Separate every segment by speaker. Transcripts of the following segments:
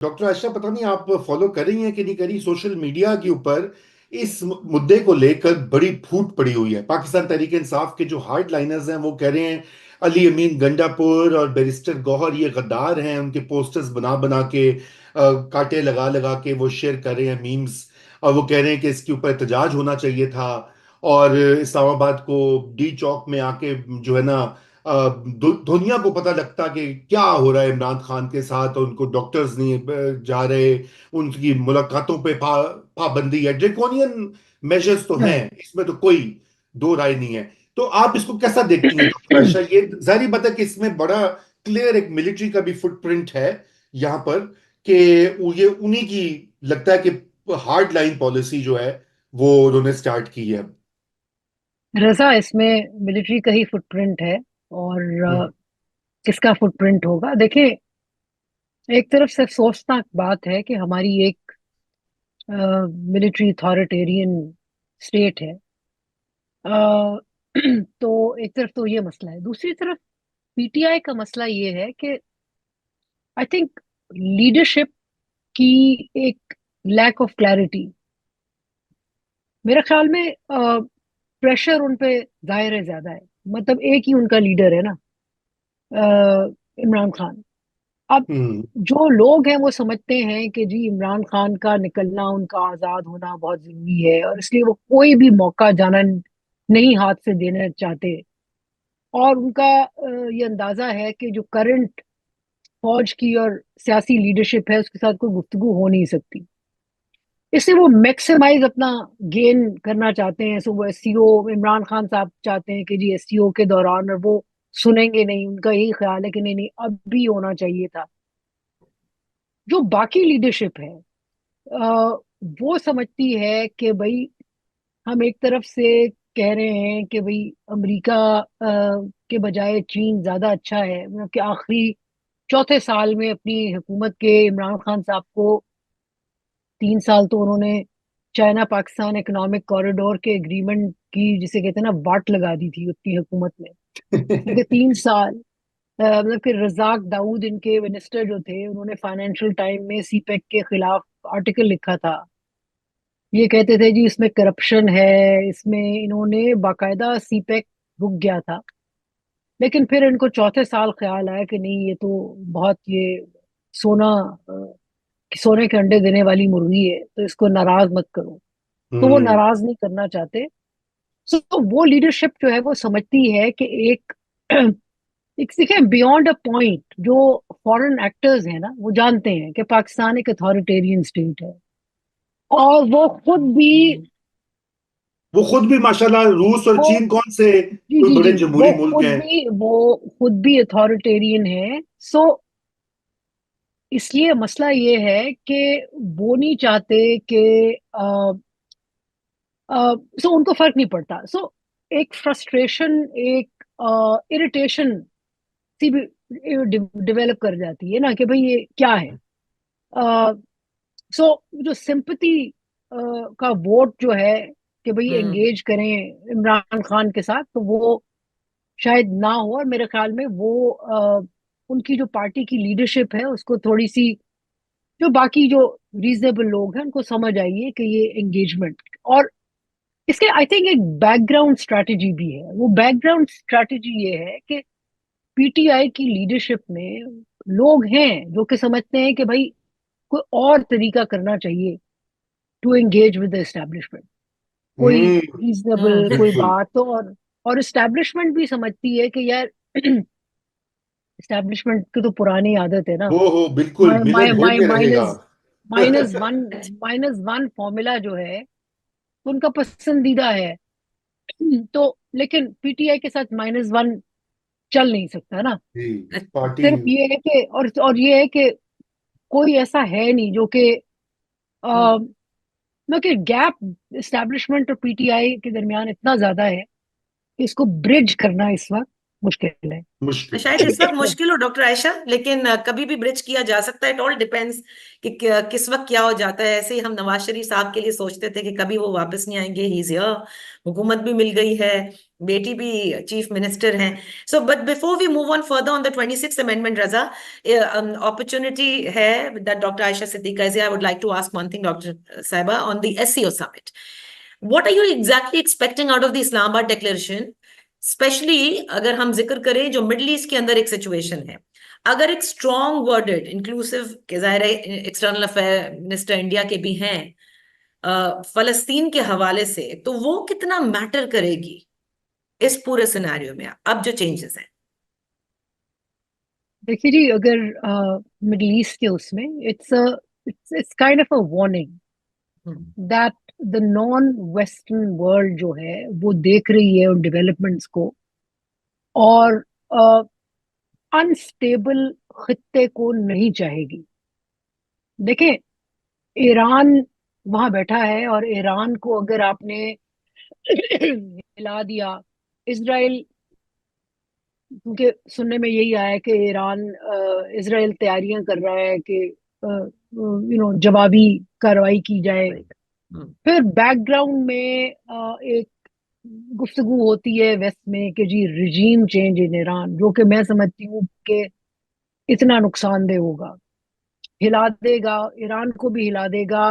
Speaker 1: Doctor आशा, पता नहीं आप फॉलो कर रही हैं कि नहीं करी, सोशल मीडिया के ऊपर इस मुद्दे को लेकर बड़ी फूट पड़ी हुई है। पाकिस्तान तहरीक इंसाफ के जो हार्ड लाइनर्स हैं वो कह रहे हैं अली अमीन गंडापुर और बैरिस्टर गौहर ये गद्दार हैं। उनके पोस्टर्स बना बना के कांटे लगा लगा के वो शेयर कर रहे हैं, मीम्स। और वो कह रहे हैं कि इसके ऊपर एहतजाज होना चाहिए था। और इस्लामाबाद को डी चौक में आके जो है ना, दुनिया को पता लगता कि क्या हो रहा है इमरान खान के साथ। और उनको डॉक्टर्स नहीं जा रहे, उनकी मुलाकातों पे पाबंदी है। ड्रेकोनियन मेजर्स तो हैं, इसमें तो कोई दो राय नहीं है। तो आप इसको कैसा देखती हैं डॉक्टर आयशा? ये जाहिर बात है कि इसमें बड़ा क्लियर एक मिलिट्री का भी फुटप्रिंट है यहाँ पर, कि ये उन्हीं की लगता है कि हार्ड लाइन पॉलिसी जो है वो उन्होंने स्टार्ट की है।
Speaker 2: रजा, इसमें मिलिट्री का ही फुटप्रिंट है। और
Speaker 1: हम्म।
Speaker 2: किसका फुटप्रिंट होगा? देखिए, एक तरफ से अफसोसनाक बात है कि हमारी एक मिलिट्री अथॉरिटेरियन स्टेट है। अ, तो एक तरफ तो ये मसला है, दूसरी तरफ पीटीआई का मसला ये है कि आई थिंक लीडरशिप की एक लैक ऑफ क्लैरिटी। मेरे ख्याल में प्रेशर उन पे जाहिर है ज्यादा है। मतलब एक ही उनका लीडर है ना, इमरान खान। अब
Speaker 1: हम्म।
Speaker 2: जो लोग हैं वो समझते हैं कि जी इमरान खान का निकलना, उनका आजाद होना बहुत जरूरी है, और इसलिए वो कोई भी मौका जाना नहीं हाथ से देना चाहते। और उनका ये अंदाजा है कि जो करंट फौज की और सियासी लीडरशिप है उसके साथ कोई गुफ्तगू हो नहीं सकती। इससे वो मैक्सिमाइज अपना गेन करना चाहते हैं। सो वो एससीओ, इमरान खान साहब चाहते हैं कि जी एससीओ के दौरान, और वो सुनेंगे नहीं, उनका यही ख्याल है कि नहीं नहीं अब भी होना चाहिए था। जो बाकी लीडरशिप है अ, वो समझती है कि भाई हम एक तरफ से कह रहे हैं कि भाई अमेरिका के बजाय चीन ज्यादा अच्छा है। मतलब कि आखिरी चौथे साल में अपनी हुकूमत के इमरान खान साहब को 3 साल तो उन्होंने चाइना पाकिस्तान इकोनॉमिक कॉरिडोर के एग्रीमेंट की, जिसे कहते हैं ना, वाट लगा दी थी अपनी हुकूमत में। क्योंकि 3 साल मतलब कि रजाक दाऊद इनके मिनिस्टर जो थे, उन्होंने फाइनेंशियल टाइम में सीपेक के खिलाफ आर्टिकल लिखा था। ये कहते थे जी इसमें करप्शन है, इसमें इन्होंने बाकायदा सीपेक रुक गया था। लेकिन फिर इनको चौथे साल ख्याल आया कि नहीं, ये तो बहुत ये सोना सोने के अंडे देने वाली मुर्गी है, तो इसको नाराज मत करो। तो वो
Speaker 1: हम्म।
Speaker 2: नाराज नहीं करना चाहते। तो वो लीडरशिप जो है वो समझती है कि एक एक देखिए, बियॉन्ड अ पॉइंट जो फॉरेन एक्टर्स हैं ना, वो जानते हैं कि पाकिस्तान एक अथॉरिटेरियन स्टेट है। और वो खुद भी
Speaker 1: वो खुद भी माशाल्लाह, रूस और
Speaker 2: वो
Speaker 1: चीन कौन से
Speaker 2: जी
Speaker 1: कोई
Speaker 2: जी
Speaker 1: बड़े
Speaker 2: जी,
Speaker 1: जमहूरी मुल्क हैं।
Speaker 2: वो खुद भी अथॉरिटेरियन है। सो इसलिए मसला ये है कि वो नहीं चाहते कि सो उनको फर्क नहीं पड़ता। सो एक फ्रस्ट्रेशन, एक इरिटेशन सी भी डेवलप कर जाती है ना, कि भाई ये क्या है। सो जो सिंपथी का वोट जो है कि भाई
Speaker 1: हम्म।
Speaker 2: एंगेज करें इमरान खान के साथ, तो वो शायद ना हो। और मेरे ख्याल में वो उनकी जो पार्टी की लीडरशिप है उसको थोड़ी सी, जो बाकी जो रीजनेबल लोग हैं उनको समझ आई है कि ये एंगेजमेंट। और इसके आई थिंक एक बैकग्राउंड स्ट्रैटेजी भी है। वो बैकग्राउंड स्ट्रैटेजी ये है कि पीटीआई की लीडरशिप में लोग हैं जो कि समझते हैं कि भाई कोई और तरीका करना चाहिए to engage with the establishment. कोई
Speaker 1: हम्म।
Speaker 2: रीजनेबल कोई
Speaker 1: बिल्कुल।
Speaker 2: बात हो। और एस्टेब्लिशमेंट भी समझती है कि यार एस्टेब्लिशमेंट की तो पुरानी आदत है ना,
Speaker 1: हो बिल्कुल, मिलन होल्ड में रहेगा।
Speaker 2: Minus minus one minus one formula जो है उनका पसंदीदा है। तो लेकिन पीटीआई के साथ -1 चल नहीं सकता ना।
Speaker 1: जी। पार्टी।
Speaker 2: सिर्फ ये है कि और ये है कि कोई ऐसा है नहीं जो कि मतलब कि गैप एस्टेब्लिशमेंट और पीटीआई के दरमियान इतना ज्यादा है कि इसको ब्रिज करना इस वक्त मुश्किल है।
Speaker 1: मुश्किल
Speaker 3: शायद
Speaker 1: जी।
Speaker 3: इस वक्त मुश्किल हो डॉक्टर आयशा, लेकिन कभी भी ब्रिज किया जा सकता है। इट ऑल डिपेंड्स कि किस वक्त क्या हो जाता है। ऐसे ही हम नवाज शरीफ साहब के लिए सोचते थे कि कभी वो वापस नहीं आएंगे, ही इज हियर, हुकूमत भी मिल गई है, बेटी भी चीफ मिनिस्टर हैं। So but before we move on further on the 26th amendment, Raza, opportunity है that doctor Ayesha Siddiqui is, I would like to ask one thing doctor साहिबा on the SCO summit. What are you exactly expecting out of the Islamabad declaration? Specially अगर हम जिक्र करें जो middle east के अंदर एक सिचुएशन है, अगर एक स्ट्रॉन्ग वर्डेड इंक्लूसिव के जाहिर है एक्सटर्नल अफेयर मिनिस्टर इंडिया के भी हैं फलस्तीन के हवाले से, तो वो कितना मैटर करेगी इस पूरे सिनेरियो में अब जो चेंजेस हैं?
Speaker 2: देखिए जी, अगर मिडिल ईस्ट के उसमें it's kind of a warning
Speaker 3: hmm.
Speaker 2: That the non western world जो है वो देख रही है उन डेवलपमेंट्स को, और अनस्टेबल खित्ते को नहीं चाहेगी। देखें, ईरान वहां बैठा है, और ईरान को अगर आपने हिला दिया, इसराइल, क्योंकि सुनने में यही आया है कि ईरान इसराइल तैयारियां कर रहा है कि जवाबी कार्रवाई की जाए।
Speaker 3: हम्म।
Speaker 2: फिर बैकग्राउंड में एक गुफ्तगू होती है वेस्ट में कि जी रिजीम चेंज इन ईरान, जो कि मैं समझती हूँ कि इतना नुकसानदेह होगा, हिला देगा, ईरान को भी हिला देगा।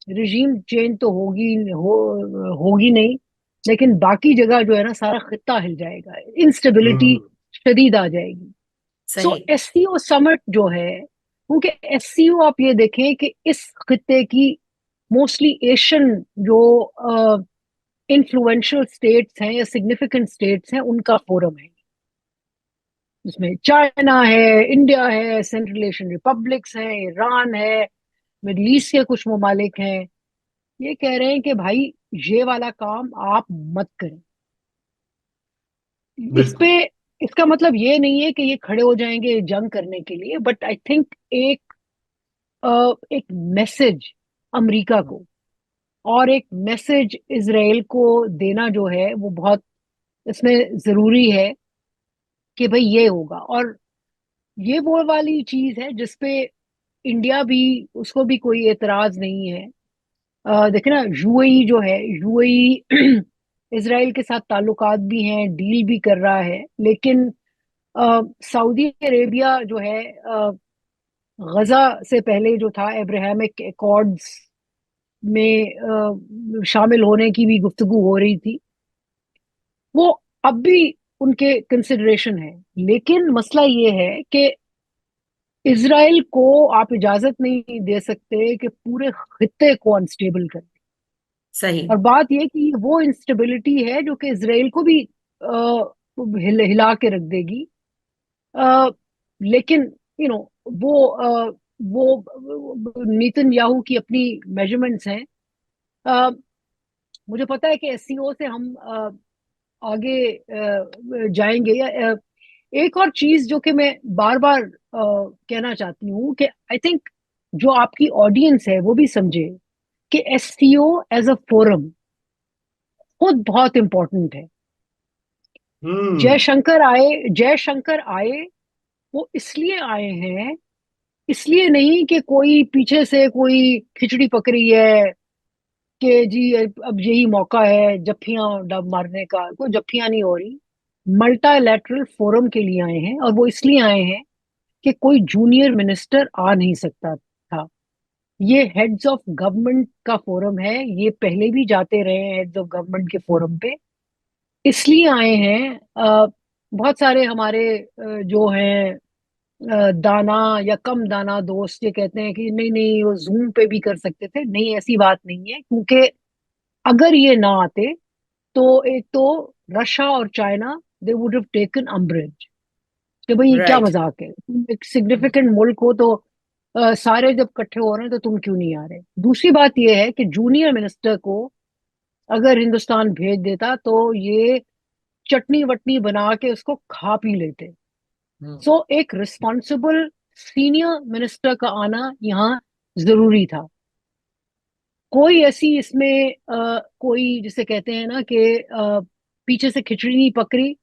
Speaker 2: रिजीम चेंज तो होगी नहीं, लेकिन बाकी जगह जो है ना, सारा खित्ता हिल जाएगा, इंस्टेबिलिटी
Speaker 1: हम्म।
Speaker 2: शदीद आ जाएगी। सो
Speaker 3: सही।
Speaker 2: SCO समिट जो है, क्योंकि SCO आप ये देखें कि इस खित्ते की मोस्टली एशियन जो इन्फ्लुएंशियल स्टेट्स हैं या सिग्निफिकेंट स्टेट्स हैं, उनका फोरम है। इसमें चाइना है, इंडिया है, सेंट्रल एशियन रिपब्लिक्स हैं, ईरान है, मिडल ईस्ट के कुछ ममालिक हैं। ये कह रहे हैं कि भाई ये वाला काम आप मत करें। इस पे,
Speaker 1: बिल्कुल।
Speaker 2: इसका मतलब ये नहीं है कि ये खड़े हो जाएंगे जंग करने के लिए, बट आई थिंक एक मैसेज अमेरिका को और एक मैसेज इसराइल को देना जो है वो बहुत इसमें जरूरी है कि भाई ये होगा। और ये वो वाली चीज है जिसपे इंडिया भी, उसको भी कोई एतराज नहीं है। देखे ना, यूएई जो है, यूएई इसराइल के साथ ताल्लुकात भी हैं, डील भी कर रहा है, लेकिन सऊदी अरेबिया जो है, गजा से पहले जो था अब्राहमिक अकॉर्ड्स में शामिल होने की भी गुफ्तगू हो रही थी, वो अब भी उनके कंसिडरेशन है। लेकिन मसला ये है कि इसराइल को आप इजाजत नहीं दे सकते कि पूरे खित्ते को अनस्टेबल कर।
Speaker 3: सही।
Speaker 2: और बात यह कि वो इंस्टेबिलिटी है जो कि इसराइल को भी हिला के रख देगी। अ, लेकिन वो वो नेतन्याहू की अपनी मेजरमेंट्स हैं। अ, मुझे पता है कि SCO से हम आगे जाएंगे। एक और चीज जो कि मैं बार बार कहना चाहती हूँ कि आई थिंक जो आपकी ऑडियंस है वो भी समझे कि SCO एज अ फोरम खुद बहुत इंपॉर्टेंट है।
Speaker 1: हम्म।
Speaker 2: जयशंकर आए, वो इसलिए आए हैं, इसलिए नहीं कि कोई पीछे से कोई खिचड़ी पकड़ी है कि जी अब यही मौका है जफ्फियां डब मारने का। कोई जफ्फियां नहीं हो रही, मल्टालैटरल फोरम के लिए आए हैं। और वो इसलिए आए हैं कि कोई जूनियर मिनिस्टर आ नहीं सकता था। ये हेड्स ऑफ गवर्नमेंट का फोरम है, ये पहले भी जाते रहे हैं हेड्स ऑफ गवर्नमेंट के फोरम पे, इसलिए आए हैं। बहुत सारे हमारे जो हैं दाना या कम दाना दोस्त ये कहते हैं कि नहीं नहीं वो जूम पे भी कर सकते थे। नहीं, ऐसी बात नहीं है, क्योंकि अगर ये ना आते तो एक तो रशिया और China, they would have taken umbrage कि भाई ये क्या
Speaker 3: राइट।
Speaker 2: मजाक है, तुम एक सिग्निफिकेंट मुल्क हो तो सारे जब इकट्ठे हो रहे हैं तो तुम क्यों नहीं आ रहे। दूसरी बात ये है कि जूनियर मिनिस्टर को अगर हिंदुस्तान भेज देता तो ये चटनी वटनी बना के उसको खा पी लेते। सो एक रिस्पॉन्सिबल सीनियर मिनिस्टर का आना यहाँ जरूरी था। कोई ऐसी इसमें कोई जिसे कहते हैं ना कि पीछे से खिचड़ी नहीं पकड़ी।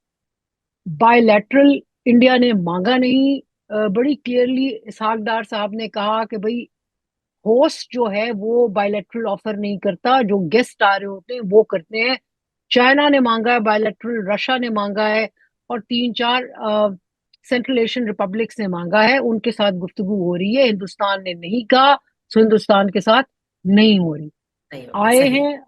Speaker 2: बायलैटरल इंडिया ने मांगा नहीं। बड़ी क्लियरली इसहाक डार साहब ने कहा कि भाई होस्ट जो है वो बायलैटरल ऑफर नहीं करता, जो गेस्ट आ रहे होते हैं वो करते हैं। चाइना ने मांगा है बायलैटरल, रशिया ने मांगा है, और 3-4 सेंट्रल एशियन रिपब्लिक्स ने मांगा है, उनके साथ गुफ्तगू हो रही है। हिंदुस्तान ने नहीं कहा, सो हिंदुस्तान के साथ नहीं हो रही।
Speaker 3: नहीं होगी,
Speaker 2: आए
Speaker 3: सही।
Speaker 2: हैं